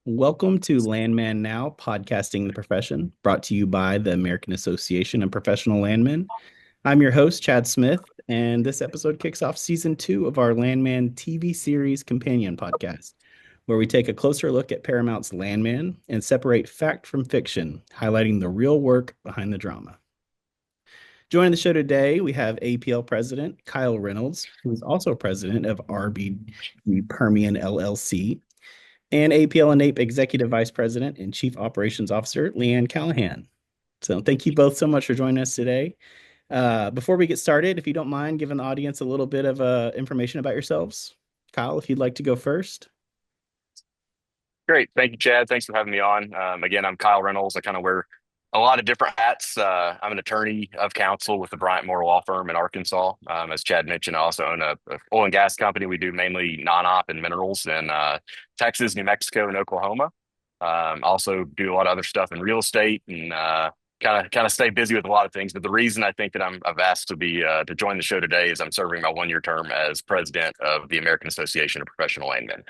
Welcome to Landman Now, podcasting the profession, brought to you by the American Association of Professional Landmen. I'm your host, Chad Smith, and this episode kicks off season 2 of our Landman TV series companion podcast, where we take a closer look at Paramount's Landman and separate fact from fiction, highlighting the real work behind the drama. Joining the show today, we have APL President Kyle Reynolds, who is also president of RBG Permian LLC, and APL and NAPE Executive Vice President and Chief Operations Officer, Le'Ann Callihan. So thank you both so much for joining us today. Before we get started, if you don't mind giving the audience a little bit of information about yourselves. Kyle, if you'd like to go first. Great. Thank you, Chad. Thanks for having me on. Again, I'm Kyle Reynolds. I kind of wear a lot of different hats. I'm an attorney of counsel with the Bryant Moore Law Firm in Arkansas. As Chad mentioned, I also own a oil and gas company. We do mainly non-op and minerals in Texas, New Mexico, and Oklahoma. Also do a lot of other stuff in real estate and kind of stay busy with a lot of things. But the reason I think that I've asked to join the show today is I'm serving my 1 year term as president of the American Association of Professional Landmen.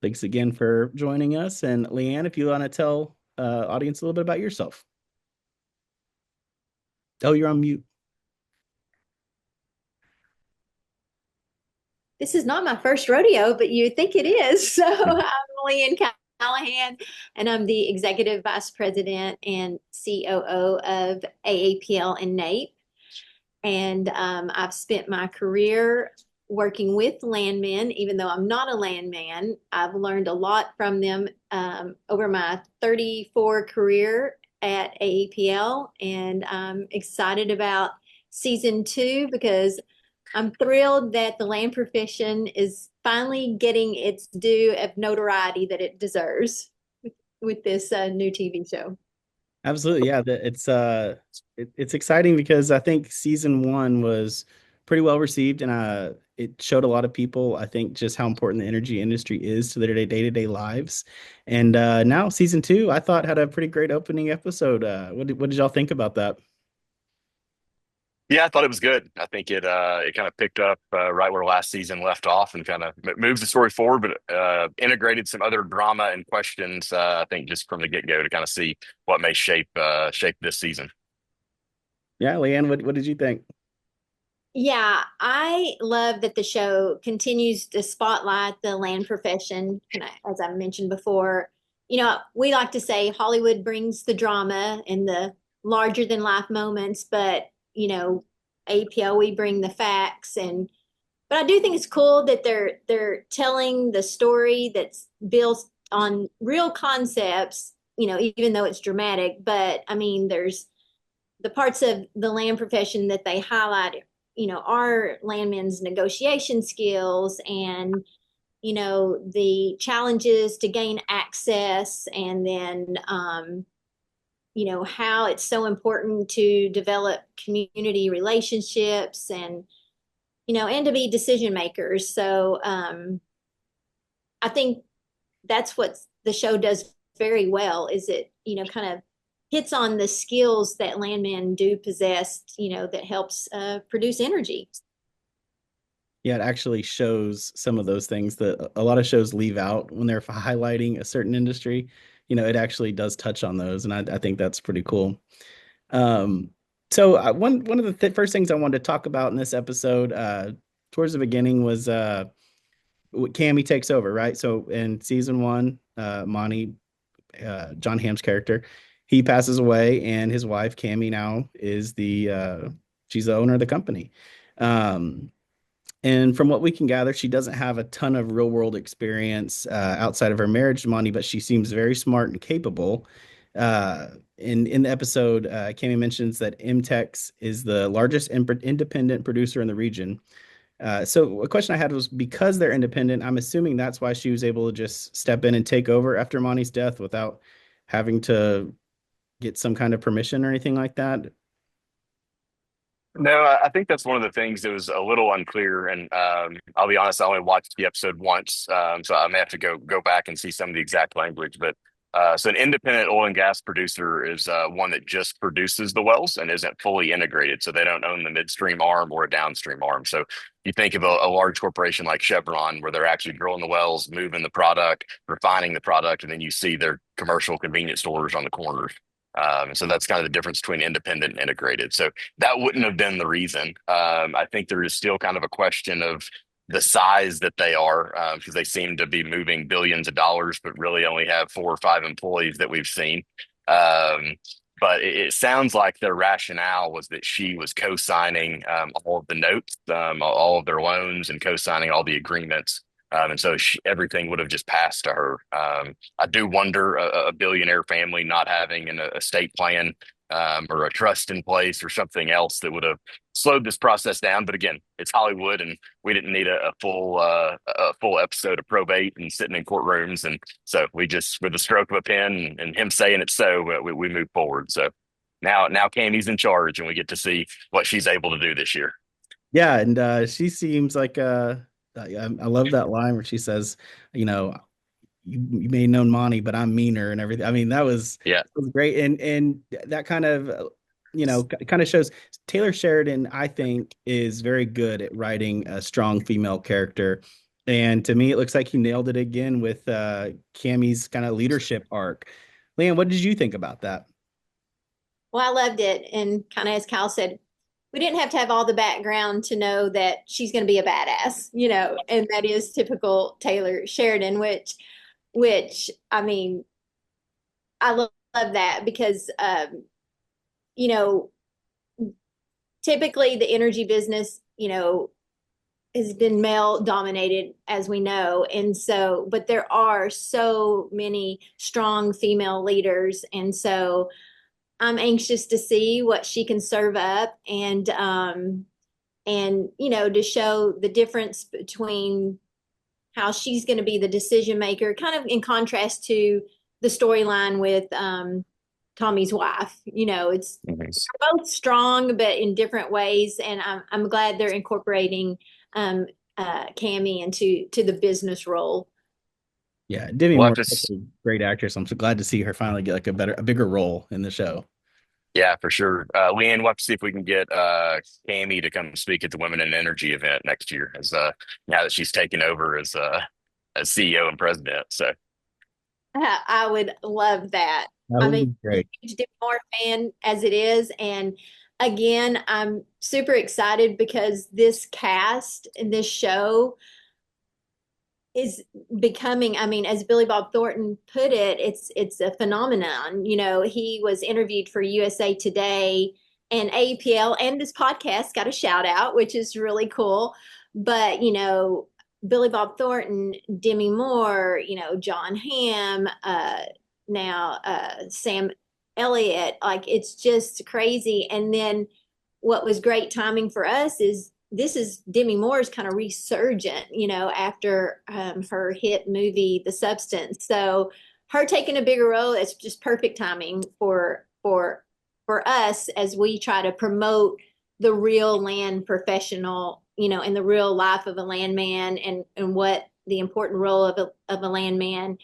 Thanks again for joining us. And Le'Ann, if you want to tell audience a little bit about yourself. Oh, you're on mute. This is not my first rodeo, but you think it is. So I'm Le'Ann Callihan, and I'm the Executive Vice President and COO of AAPL and NAPE. And I've spent my career working with landmen, even though I'm not a landman. I've learned a lot from them over my 34 career at AAPL, and I'm excited about season 2 because I'm thrilled that the land profession is finally getting its due of notoriety that it deserves with this new TV show. Absolutely, yeah. It's exciting because I think season 1 was pretty well received, and it showed a lot of people, I think, just how important the energy industry is to their day-to-day lives. And now season 2, I thought had a pretty great opening episode. What did y'all think about that? Yeah, I thought it was good. I think it kind of picked up right where last season left off and kind of moves the story forward, but integrated some other drama and questions. I think just from the get-go to kind of see what may shape this season. Yeah, Leanne, what did you think? Yeah, I love that the show continues to spotlight the land profession. As I mentioned before, we like to say Hollywood brings the drama and the larger than life moments, but APL, we bring the facts. But I do think it's cool that they're telling the story that's built on real concepts, even though it's dramatic. But I mean, there's the parts of the land profession that they highlight, our landmen's negotiation skills and, the challenges to gain access, and then, how it's so important to develop community relationships and to be decision makers. So I think that's what the show does very well, is it, kind of hits on the skills that landmen do possess, that helps produce energy. Yeah, it actually shows some of those things that a lot of shows leave out when they're highlighting a certain industry. It actually does touch on those, and I think that's pretty cool. Um, so one of the first things I wanted to talk about in this episode, towards the beginning, was Cammy takes over, right? So in season 1, Monty, John Hamm's character, he passes away, and his wife Cammy now is she's the owner of the company. Um, and from what we can gather, she doesn't have a ton of real world experience outside of her marriage to Monty, but she seems very smart and capable. Uh, in the episode, Cammy mentions that MTEX is the largest independent producer in the region. So a question I had was, because they're independent, I'm assuming that's why she was able to just step in and take over after Monty's death without having to get some kind of permission or anything like that. No, I think that's one of the things that was a little unclear, and I'll be honest, I only watched the episode once, so I may have to go back and see some of the exact language. But So an independent oil and gas producer is one that just produces the wells and isn't fully integrated. So they don't own the midstream arm or a downstream arm. So you think of a large corporation like Chevron, where they're actually drilling the wells, moving the product, refining the product, and then you see their commercial convenience stores on the corners. And so that's kind of the difference between independent and integrated. So that wouldn't have been the reason. I think there is still kind of a question of the size that they are, because they seem to be moving billions of dollars, but really only have 4 or 5 employees that we've seen. Um, but it sounds like their rationale was that she was co-signing all of the notes, all of their loans, and co-signing all the agreements. And so everything would have just passed to her. I do wonder a billionaire family not having an estate plan or a trust in place or something else that would have slowed this process down. But again, it's Hollywood, and we didn't need a full episode of probate and sitting in courtrooms. And so we just, with the stroke of a pen and him saying it, so we move forward. So now Cammy's in charge, and we get to see what she's able to do this year. Yeah, and she seems like I love that line where she says, you know, you may have known Monty, but I'm meaner and everything. I mean, Yeah. that was great, and that kind of kind of shows Taylor Sheridan, I think, is very good at writing a strong female character. And to me, it looks like he nailed it again with Cammy's kind of leadership arc. Leann, what did you think about that? Well, I loved it. And kind of as Kyle said, we didn't have to have all the background to know that she's going to be a badass, and that is typical Taylor Sheridan, which I mean, I love that because, you know, typically the energy business, has been male dominated, as we know. And so, but there are so many strong female leaders. And so I'm anxious to see what she can serve up and to show the difference between how she's going to be the decision maker, kind of in contrast to the storyline with Tommy's wife. It's Mhm. both strong, but in different ways. And I'm glad they're incorporating Cammy into the business role. Yeah, Demi We'll have Moore to. is such a great actress. I'm so glad to see her finally get like a bigger role in the show. Yeah, for sure. Leanne, we'll have to see if we can get Cammy to come speak at the Women in Energy event next year, as now that she's taken over as CEO and president. So I would love that. That I would mean, be I'm a great. huge Demi Moore fan as it is, and again, I'm super excited because this cast in this show is becoming, I mean, as Billy Bob Thornton put it, it's a phenomenon. He was interviewed for USA Today and APL, and this podcast got a shout out, which is really cool. But Billy Bob Thornton, Demi Moore, John Hamm, now Sam Elliott, like it's just crazy. And then what was great timing for us is this is Demi Moore's kind of resurgent, after her hit movie The Substance. So her taking a bigger role, it's just perfect timing for us as we try to promote the real land professional, in the real life of a landman and what the important role of a landman,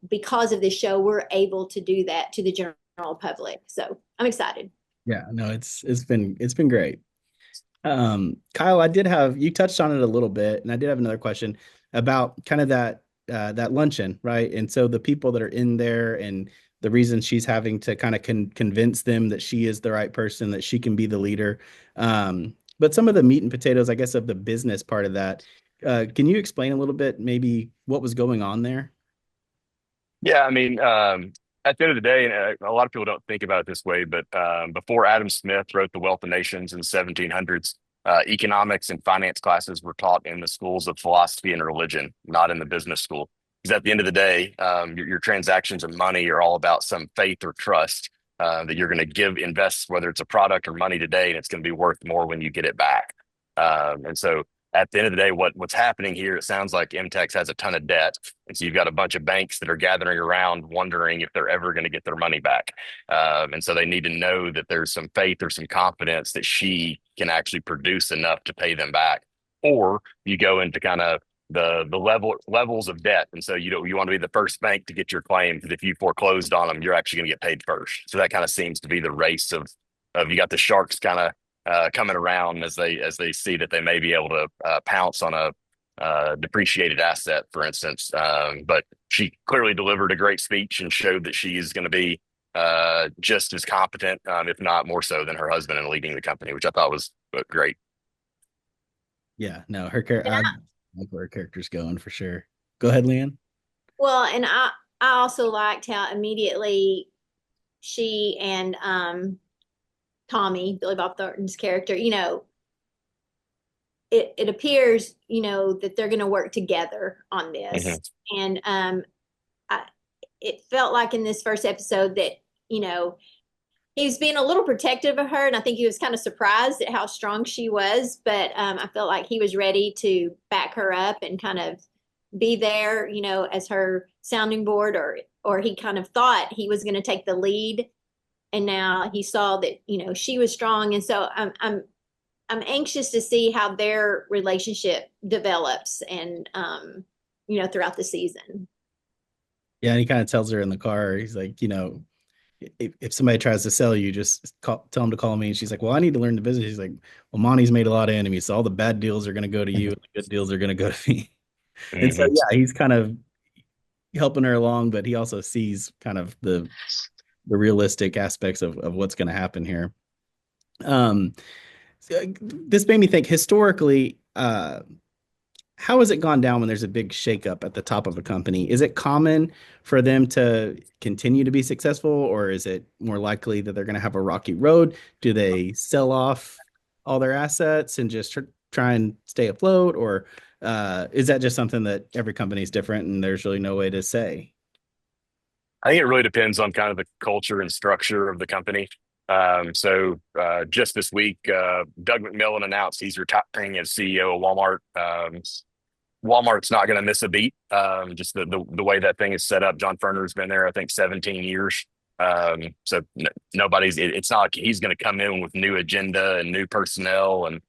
because of this show, we're able to do that to the general public. So I'm excited. Yeah, no, it's been great. Kyle, I did have you touched on it a little bit, and I did have another question about kind of that luncheon, right? And so the people that are in there and the reason she's having to kind of convince them that she is the right person, that she can be the leader. But some of the meat and potatoes, I guess, of the business part of that, can you explain a little bit maybe what was going on there? yeah, I mean, at the end of the day, and a lot of people don't think about it this way, but before Adam Smith wrote The Wealth of Nations in the 1700s, economics and finance classes were taught in the schools of philosophy and religion, not in the business school. Because at the end of the day, your transactions of money are all about some faith or trust that you're going to invest, whether it's a product or money today, and it's going to be worth more when you get it back. And so at the end of the day, what's happening here, it sounds like MTEX has a ton of debt. And so you've got a bunch of banks that are gathering around wondering if they're ever going to get their money back. And so they need to know that there's some faith or some confidence that she can actually produce enough to pay them back. Or you go into kind of the levels of debt. And so you want to be the first bank to get your claim, because if you foreclosed on them, you're actually going to get paid first. So that kind of seems to be the race of you got the sharks kind of coming around as they see that they may be able to pounce on a depreciated asset, for instance. But she clearly delivered a great speech and showed that she is going to be just as competent, if not more so, than her husband in leading the company, which I thought was great. Yeah, no, her character, And I like where her character's going for sure. Go ahead, Leanne. well, and I also liked how immediately she and Tommy, Billy Bob Thornton's character, it appears, that they're going to work together on this. Mhm. And I, it felt like in this first episode that, he was being a little protective of her, and I think he was kind of surprised at how strong she was. But I felt like he was ready to back her up and kind of be there, as her sounding board, or he kind of thought he was going to take the lead, and now he saw that she was strong, and so I'm anxious to see how their relationship develops, and throughout the season. Yeah, and he kind of tells her in the car, he's like, if somebody tries to sell you, just tell them to call me. And she's like, well, I need to learn the business. He's like, well, Monty's made a lot of enemies, so all the bad deals are going to go to you, and the good deals are going to go to me. And so, Mhm. yeah, he's kind of helping her along, but he also sees kind of the realistic aspects of what's going to happen here. Um, this made me think historically, how has it gone down when there's a big shakeup at the top of a company? Is it common for them to continue to be successful, or is it more likely that they're going to have a rocky road? Do they sell off all their assets and just try and stay afloat, or is that just something that every company is different and there's really no way to say? I think it really depends on kind of the culture and structure of the company. Just this week, Doug McMillan announced he's retiring as CEO of Walmart. Walmart's not going to miss a beat. Just the way that thing is set up. John Furner's been there, I think, 17 years. Nobody's. It's not like he's going to come in with new agenda and new personnel. And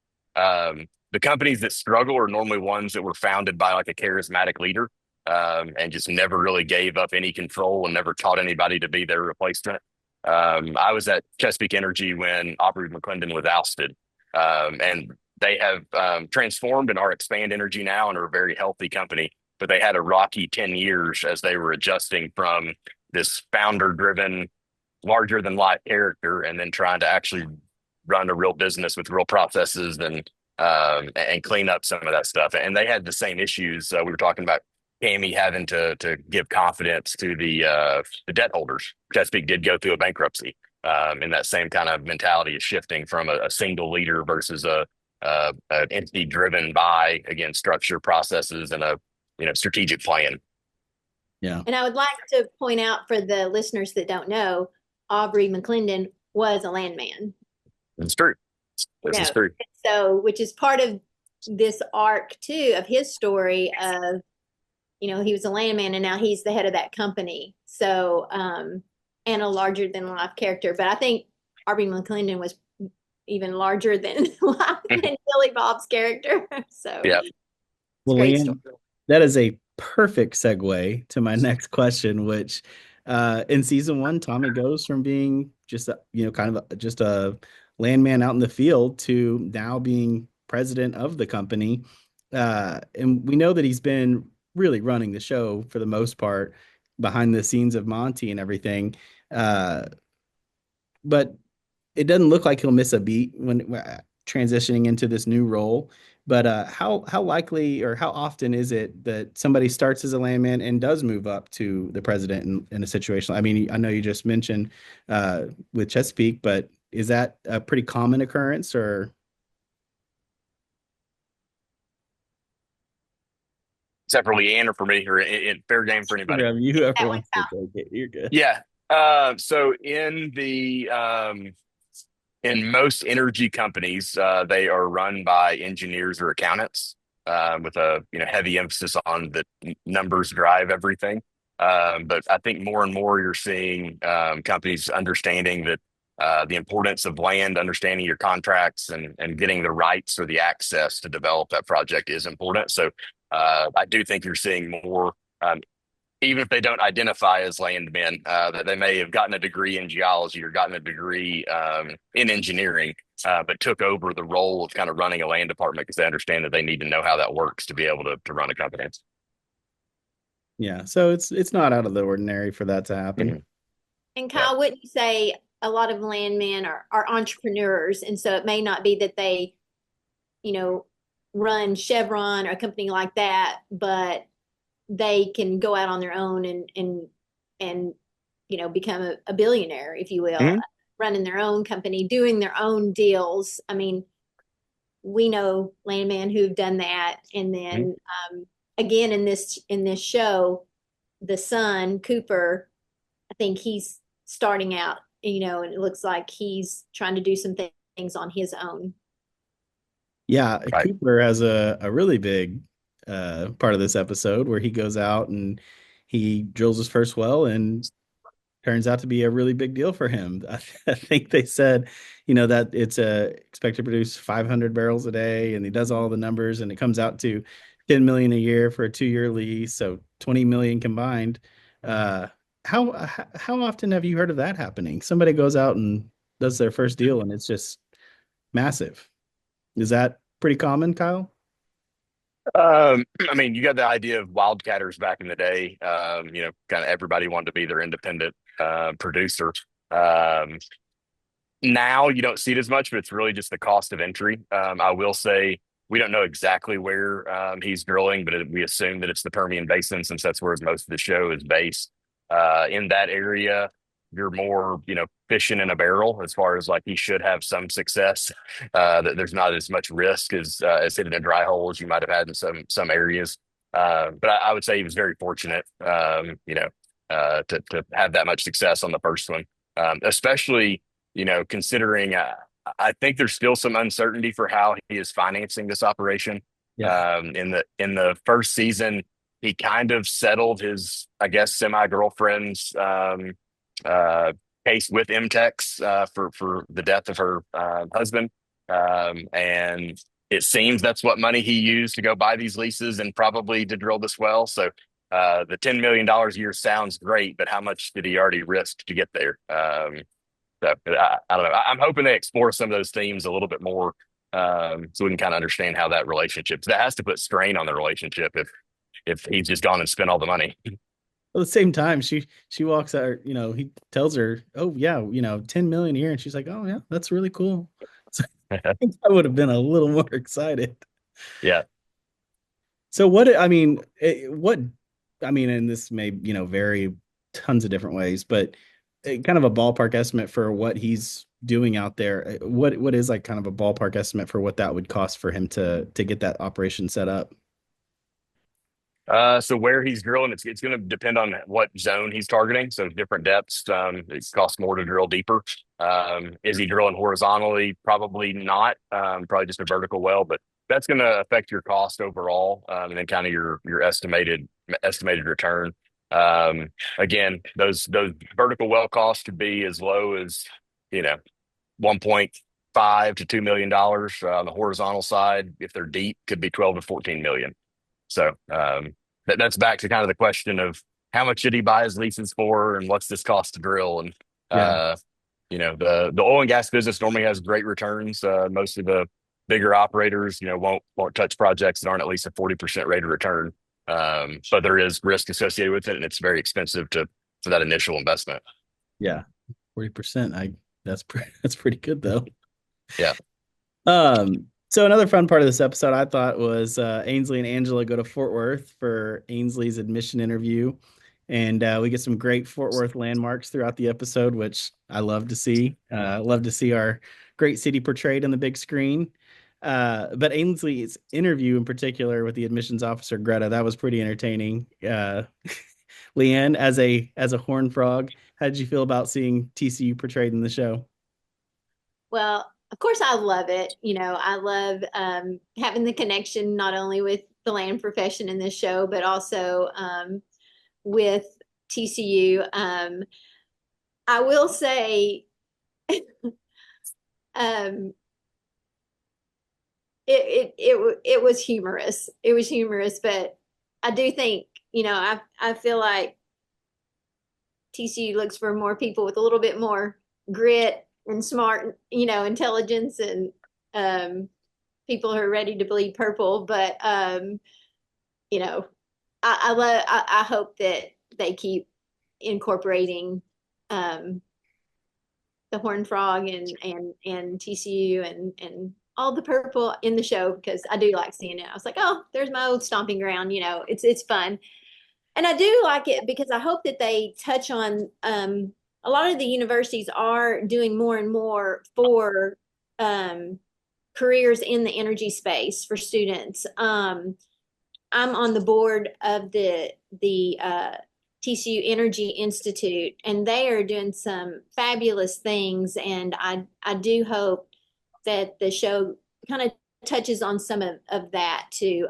the companies that struggle are normally ones that were founded by like a charismatic leader, and just never really gave up any control and never taught anybody to be their replacement. I was at Chesapeake Energy when Aubrey McClendon was ousted, and they have transformed and are Expand Energy now and are a very healthy company. But they had a rocky 10 years as they were adjusting from this founder driven, larger than life character, and then trying to actually run a real business with real processes and clean up some of that stuff. And they had the same issues. We were talking about Amy having to give confidence to the debt holders. Chesapeake did go through a bankruptcy. And that same kind of mentality is shifting from a single leader versus an entity driven by, again, structure, processes, and a strategic plan. Yeah. And I would like to point out for the listeners that don't know, Aubrey McClendon was a landman. It's true. This is true. So, which is part of this arc too of his story of, he was a landman and now he's the head of that company. So, and a larger than life character. But I think Aubrey McClendon was even larger than life than Billy Bob's character. So, Yeah. Well, great Leanne, story. that is a perfect segue to my next question, which in season one, Tommy goes from being just kind of just a landman out in the field to now being president of the company. And we know that he's been really running the show for the most part behind the scenes of Monty and everything. But it doesn't look like he'll miss a beat when transitioning into this new role. But how likely or how often is it that somebody starts as a landman and does move up to the president in a situation? I mean, I know you just mentioned with Chesapeake, but is that a pretty common occurrence or? Except for Leanne or for me, or fair game for anybody. Whoever whoever That one's wants to out. take it, you're good. Yeah. So in most energy companies, they are run by engineers or accountants, with a heavy emphasis on the numbers drive everything. But I think more and more you're seeing companies understanding that the importance of land, understanding your contracts, and getting the rights or the access to develop that project is important. So I do think you're seeing more, um, even if they don't identify as landmen, that they may have gotten a degree in geology or gotten a degree in engineering, but took over the role of kind of running a land department because they understand that they need to know how that works to be able to run a company. Yeah, so it's not out of the ordinary for that to happen. Mhm. And Yeah. Kyle, wouldn't you say a lot of landmen are entrepreneurs, and so it may not be that they, you know, run Chevron or a company like that, but they can go out on their own and become a billionaire, if you will, Mhm. running their own company, doing their own deals. I mean, we know landmen who've done that, and Mhm. then again in this show, the son Cooper, I think he's starting out, and it looks like he's trying to do some things on his own. Yeah, Right. Cooper has a really big part of this episode where he goes out and he drills his first well and turns out to be a really big deal for him. I think they said, that it's expected to produce 500 barrels a day, and he does all the numbers, and it comes out to 10 million a year for a 2-year lease, so 20 million combined. Uh, how often have you heard of that happening? Somebody goes out and does their first deal, and it's just massive. Is that pretty common, Kyle? I mean, you got the idea of wildcatters back in the day. Kind of everybody wanted to be their independent producer. Um, Now you don't see it as much, but it's really just the cost of entry. I will say we don't know exactly where he's drilling, but we assume that it's the Permian Basin since that's where most of the show is based. In that area, you're more, fishing in a barrel as far as like he should have some success. That there's not as much risk as hitting a dry hole as you might have had in some areas. But I would say he was very fortunate, to have that much success on the first one, especially considering I think there's still some uncertainty for how he is financing this operation. Yeah. In the first season, he kind of settled his, I guess, semi girlfriend's uh, case with MTEX for the death of her husband, and it seems that's what money he used to go buy these leases and probably to drill this well. So. The $10 million a year sounds great, but how much did he already risk to get there? So I don't know. I'm hoping they explore some of those themes a little bit more, so we can kind of understand how that relationship that has to put strain on the relationship if he's just gone and spent all the money. At the same time, she walks out, he tells her, "Oh yeah, 10 million a year," and she's like, "Oh yeah, that's really cool." So I think I would have been a little more excited. Yeah. So what I mean, and this may, vary tons of different ways, but kind of a ballpark estimate for what he's doing out there. What is like kind of a ballpark estimate for what that would cost for him to get that operation set up? So where he's drilling, it's going to depend on what zone he's targeting. So different depths, it costs more to drill deeper. Is he drilling horizontally? Probably not. Probably just a vertical well, but that's going to affect your cost overall, and then kind of your estimated return. Um, Again, those vertical well costs could be as low as you know 1.5 to $2 million on the horizontal side. If they're deep, could be 12 to 14 million. So that's back to kind of the question of how much should he buy his leases for, and what's this cost to drill? And Yeah. uh, the oil and gas business normally has great returns. Most of the bigger operators, won't touch projects that aren't at least a 40% rate of return. But there is risk associated with it, and it's very expensive to for that initial investment. Yeah. 40%. That's pretty good though. Yeah. So another fun part of this episode I thought was Ainsley and Angela go to Fort Worth for Ainsley's admission interview. And we get some great Fort Worth landmarks throughout the episode, which I love to see. Love to see our great city portrayed on the big screen. But Ainsley's interview in particular with the admissions officer, Greta, that was pretty entertaining. Le'Ann, as a horn frog, how did you feel about seeing TCU portrayed in the show? Well, of course, I love it. I love having the connection not only with the land profession in this show, but also with TCU. I will say, um, it was humorous. It was humorous, but I do think, I feel like TCU looks for more people with a little bit more grit and smart, intelligence and people who are ready to bleed purple. But you know, I hope that they keep incorporating um the Horned Frog and TCU and all the purple in the show because I do like seeing it. I was like, oh, there's my old stomping ground. It's fun. And I do like it because I hope that they touch on a lot of the universities are doing more and more for um, careers in the energy space for students. I'm on the board of the TCU Energy Institute, and they are doing some fabulous things. And I do hope that the show kind of touches on some of that too.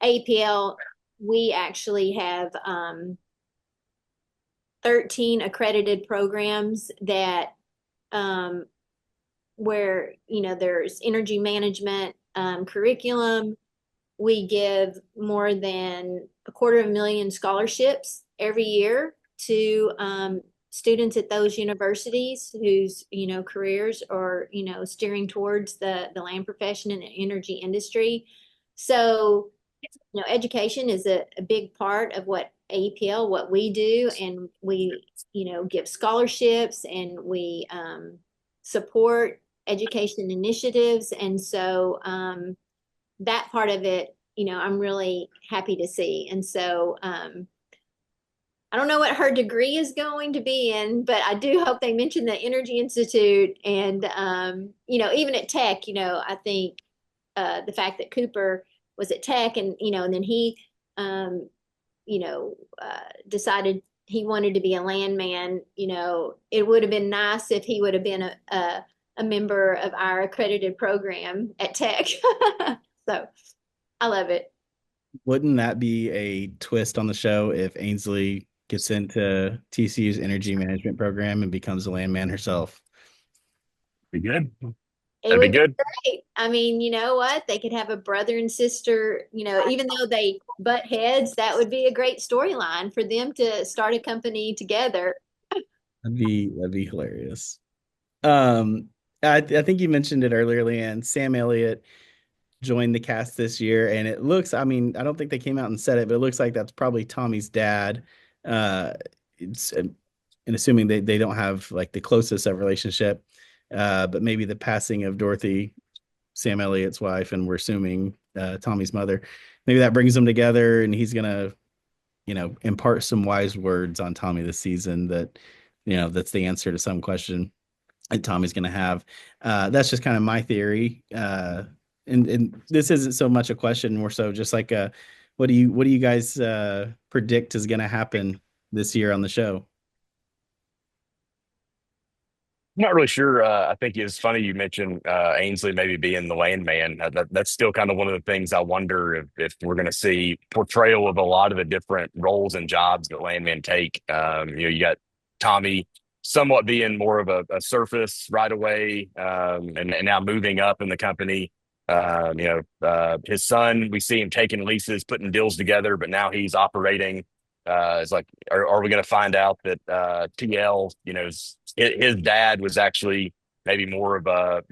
APL, we actually have 13 accredited programs that where there's energy management curriculum. We give more than 250,000 scholarships every year to students at those universities whose careers are steering towards the land profession and the energy industry. So education is a big part of what APL, what we do, and we give scholarships and we support education initiatives, and so that part of it, I'm really happy to see. And so I don't know what her degree is going to be in, but I do hope they mention the Energy Institute. And, even at Tech, I think the fact that Cooper was at Tech and then he, decided he wanted to be a landman, it would have been nice if he would have been a member of our accredited program at Tech. So I love it. Wouldn't that be a twist on the show if Ainsley gets into TCU's energy management program and becomes a landman herself? Be good. It That'd be would be good. great. I mean, you know what? They could have a brother and sister, even though they butt heads, that would be a great storyline for them to start a company together. That'd be hilarious. Um, I think you mentioned it earlier, Leanne. Sam Elliott joined the cast this year, and it looks, I mean, I don't think they came out and said it, but it looks like that's probably Tommy's dad. Uh, it's and assuming they don't have like the closest of relationship, but maybe the passing of Dorothy, Sam Elliott's wife, and we're assuming Tommy's mother, maybe that brings them together, and he's gonna, impart some wise words on Tommy this season that, that's the answer to some question that Tommy's going to have. That's just kind of my theory. And this isn't so much a question, more so just like what do you guys predict is going to happen this year on the show? I'm not really sure. I think it's funny you mentioned Ainsley maybe being the landman. That's still kind of one of the things I wonder if we're going to see portrayal of a lot of the different roles and jobs that landmen take. You got Tommy somewhat being more of a surface right away, and now moving up in the company. His son, we see him taking leases, putting deals together, but now he's operating. It's like, are we going to find out that TL, his dad was actually maybe more of a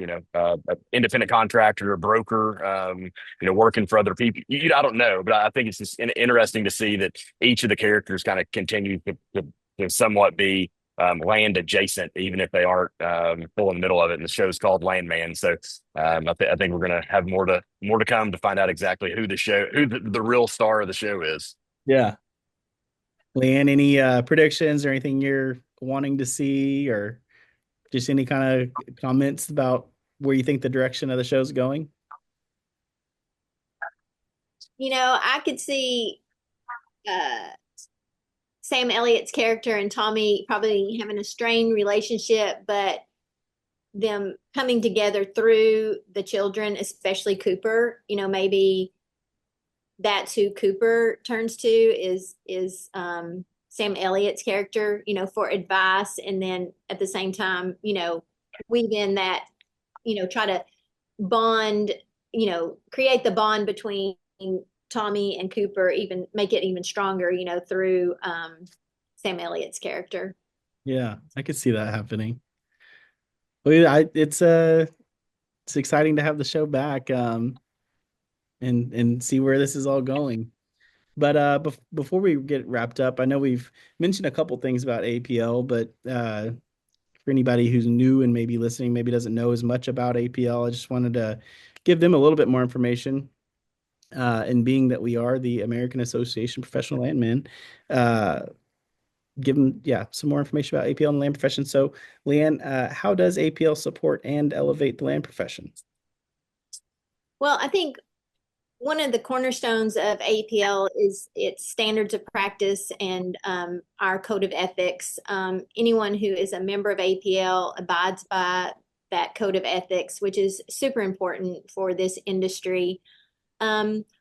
independent contractor, a broker, working for other people. I don't know, but I think it's just interesting to see that each of the characters kind of continue to somewhat be land adjacent, even if they aren't full in the middle of it. And the show's called Landman, so I think we're going to have more to come to find out exactly who the real star of the show is. Yeah. Leanne, any predictions or anything you're wanting to see, or just any kind of comments about where you think the direction of the show's going? I could see uh, Sam Elliott's character and Tommy probably having a strained relationship, but them coming together through the children, especially Cooper. Maybe that's who Cooper turns to is Sam Elliott's character, for advice, and then at the same time, weave in that, try to bond create the bond between Tommy and Cooper, even make it even stronger, through Sam Elliott's character. Yeah, I could see that happening. Well, yeah, it's exciting to have the show back, and see where this is all going. But before we get wrapped up, I know we've mentioned a couple things about APL, but for anybody who's new and maybe listening, maybe doesn't know as much about APL, I just wanted to give them a little bit more information. And being that we are the American Association of Professional Landmen, uh, give them, yeah, some more information about APL and the land profession. So, Le'Ann, how does APL support and elevate the land profession? Well, I think one of the cornerstones of APL is its standards of practice and our code of ethics. Anyone who is a member of APL abides by that code of ethics, which is super important for this industry.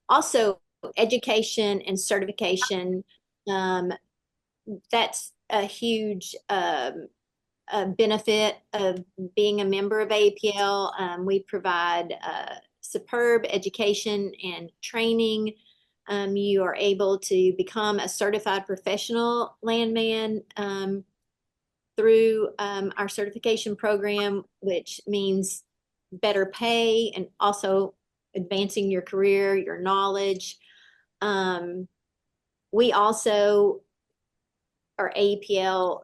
Also, education and certification. Um, that's a huge benefit of being a member of APL. We provide superb education and training. You are able to become a certified professional landman through our certification program, which means better pay and also advancing your career, your knowledge. We also, our APL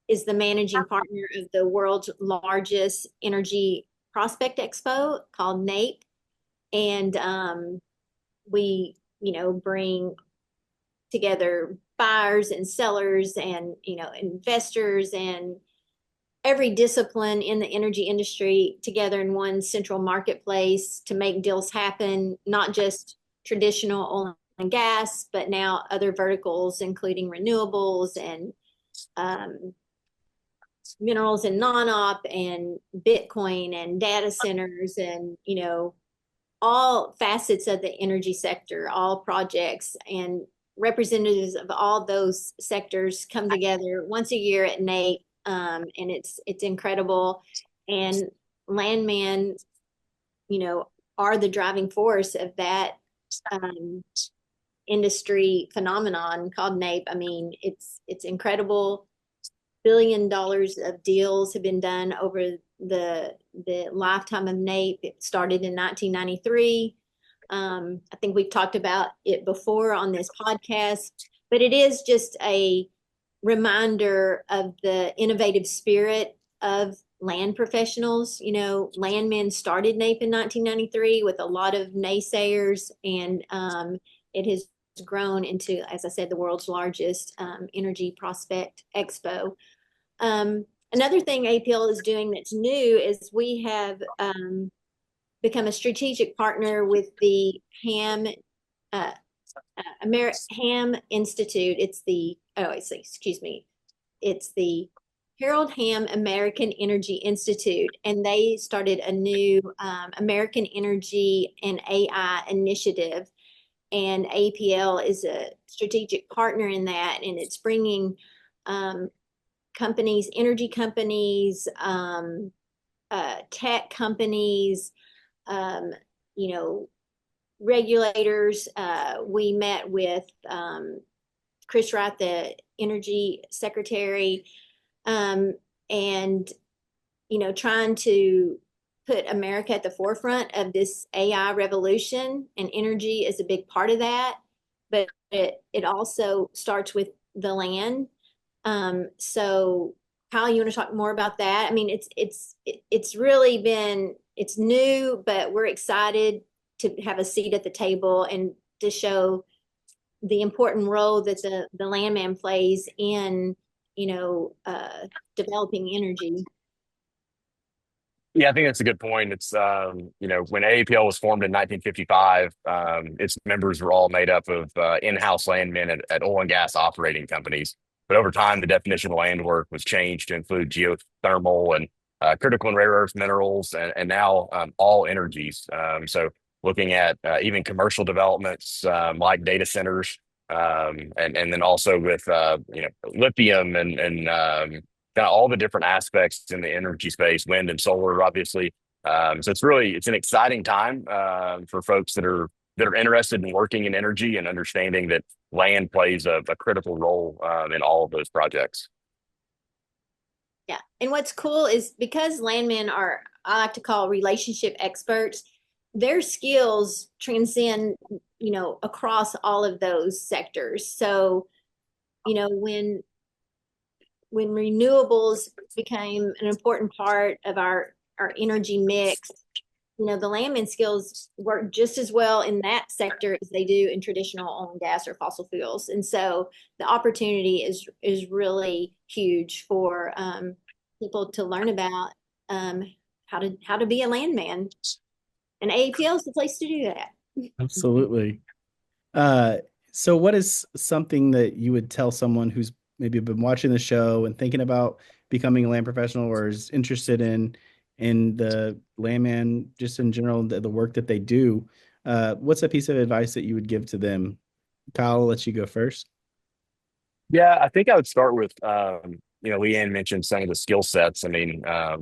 is the managing partner of the world's largest energy prospect expo called NAPE. And we, bring together buyers and sellers and, investors and every discipline in the energy industry together in one central marketplace to make deals happen, not just traditional oil and gas, but now other verticals, including renewables and minerals and non-op and Bitcoin and data centers and, all facets of the energy sector, all projects and representatives of all those sectors come together once a year at NAPE. And it's incredible. And Landman, are the driving force of that um, industry phenomenon called NAPE. I mean, it's incredible. $1 billion of deals have been done over the lifetime of NAPE. It started in 1993. I think we've talked about it before on this podcast, but it is just a reminder of the innovative spirit of land professionals. Landmen started NAPE in 1993 with a lot of naysayers, and it has grown into, as I said, the world's largest energy prospect expo. Another thing APL is doing that's new is we have become a strategic partner with the uh, Ham Institute. Excuse me. It's the Harold Ham American Energy Institute, and they started a new American Energy and AI initiative. And APL is a strategic partner in that, and it's bringing companies, energy companies, tech companies, um, you know, regulators. We met with Chris Wright, the energy secretary, um, and trying to put America at the forefront of this AI revolution, and energy is a big part of that. But it also starts with the land. So Kyle, you want to talk more about that? I mean, it's really been, it's new, but we're excited to have a seat at the table and to show the important role that the landman plays in, developing energy. Yeah, I think that's a good point. It's when AAPL was formed in 1955, its members were all made up of in-house landmen at oil and gas operating companies. But over time, the definition of land work was changed to include geothermal and critical and rare earth minerals, and now all energies. So looking at even commercial developments like data centers, and then also with lithium and kind of all the different aspects in the energy space, wind and solar, obviously. So it's an exciting time for folks that are interested in working in energy and understanding that land plays a critical role in all of those projects. Yeah. And what's cool is because landmen are, I like to call relationship experts, their skills transcend, across all of those sectors. So, when renewables became an important part of our energy mix, the landman skills work just as well in that sector as they do in traditional oil and gas or fossil fuels. And so the opportunity is really huge for people to learn about um, how to be a landman. And AAPL is the place to do that. Absolutely. Uh, so what is something that you would tell someone who's maybe been watching the show and thinking about becoming a land professional or is interested in the landman just in general, the work that they do? What's a piece of advice that you would give to them? Kyle, I'll let you go first. Yeah, I think I would start with, Leanne mentioned some of the skill sets. I mean,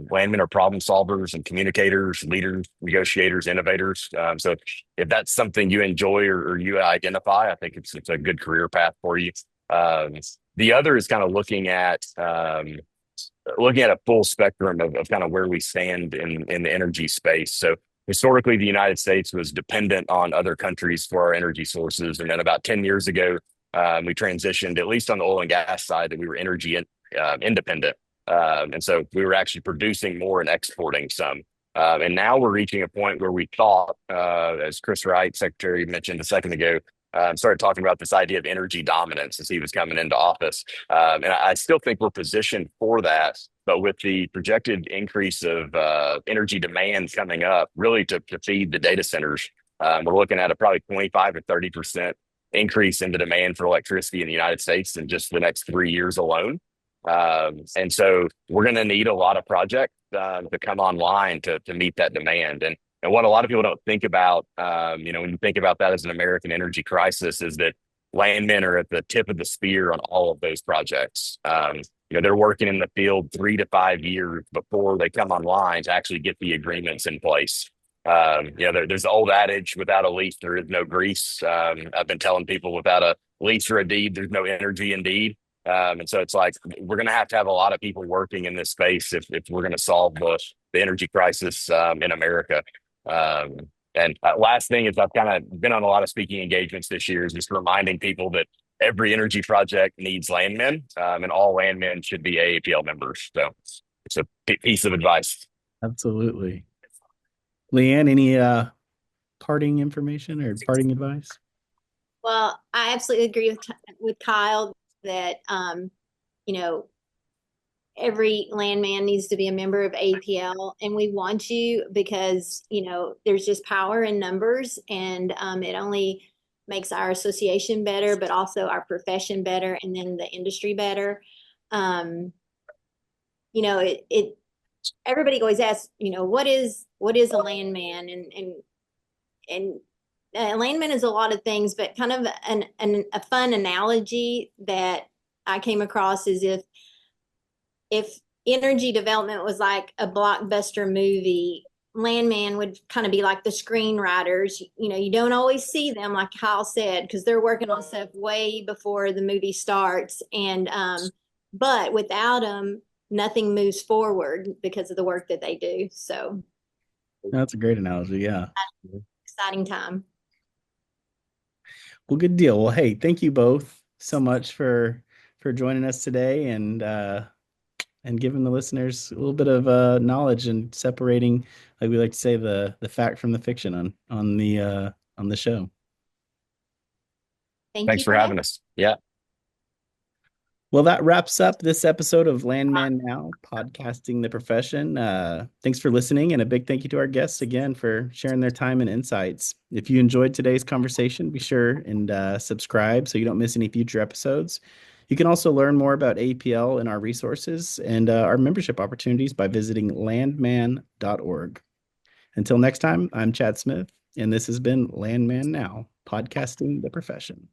landmen are problem solvers and communicators, leaders, negotiators, innovators. So if that's something you enjoy or you identify, I think it's a good career path for you. Um, the other is kind of looking at a full spectrum of kind of where we stand in the energy space. So historically, the United States was dependent on other countries for our energy sources, and then about 10 years ago, we transitioned, at least on the oil and gas side, that we were independent. And so we were actually producing more and exporting some. And now we're reaching a point where we thought, as Chris Wright, Secretary, mentioned a second ago, started talking about this idea of energy dominance as he was coming into office. And I still think we're positioned for that. But with the projected increase of energy demand coming up, really to feed the data centers, we're looking at a probably 25 to 30% increase in the demand for electricity in the United States in just the next 3 years alone. And so we're going to need a lot of projects to come online to meet that demand. And what a lot of people don't think about, when you think about that as an American energy crisis, is that landmen are at the tip of the spear on all of those projects. They're working in the field 3 to 5 years before they come online to actually get the agreements in place. There's the old adage, without a lease, there is no grease. I've been telling people without a lease or a deed, there's no energy indeed. And so it's like we're going to have a lot of people working in this space if we're going to solve the energy crisis in America. Um, and last thing is I've kind of been on a lot of speaking engagements this year, is just reminding people that every energy project needs landmen, and all landmen should be AAPL members. So it's a piece of advice. Absolutely. Leanne, any parting information or parting advice? Well, I absolutely agree with Kyle that you know every landman needs to be a member of APL, and we want you because there's just power in numbers, and it only makes our association better, but also our profession better, and then the industry better. Um, it everybody always asks, what is a landman, and landman is a lot of things, but kind of a fun analogy that I came across is if energy development was like a blockbuster movie, Landman would kind of be like the screenwriters. You don't always see them, like Kyle said, because they're working on stuff way before the movie starts. And but without them, nothing moves forward because of the work that they do. So That's a great analogy. Yeah. exciting time. Well, good deal. Well, hey, thank you both so much for joining us today and giving the listeners a little bit of knowledge and separating, like we like to say, the fact from the fiction on the show. Thank Thanks you for for having having us. Yeah. Well, that wraps up this episode of Landman Now, podcasting the profession. Thanks for listening, and a big thank you to our guests again for sharing their time and insights. If you enjoyed today's conversation, be sure and subscribe so you don't miss any future episodes. You can also learn more about APL and our resources and our membership opportunities by visiting landman.org. Until next time, I'm Chad Smith, and this has been Landman Now, podcasting the profession.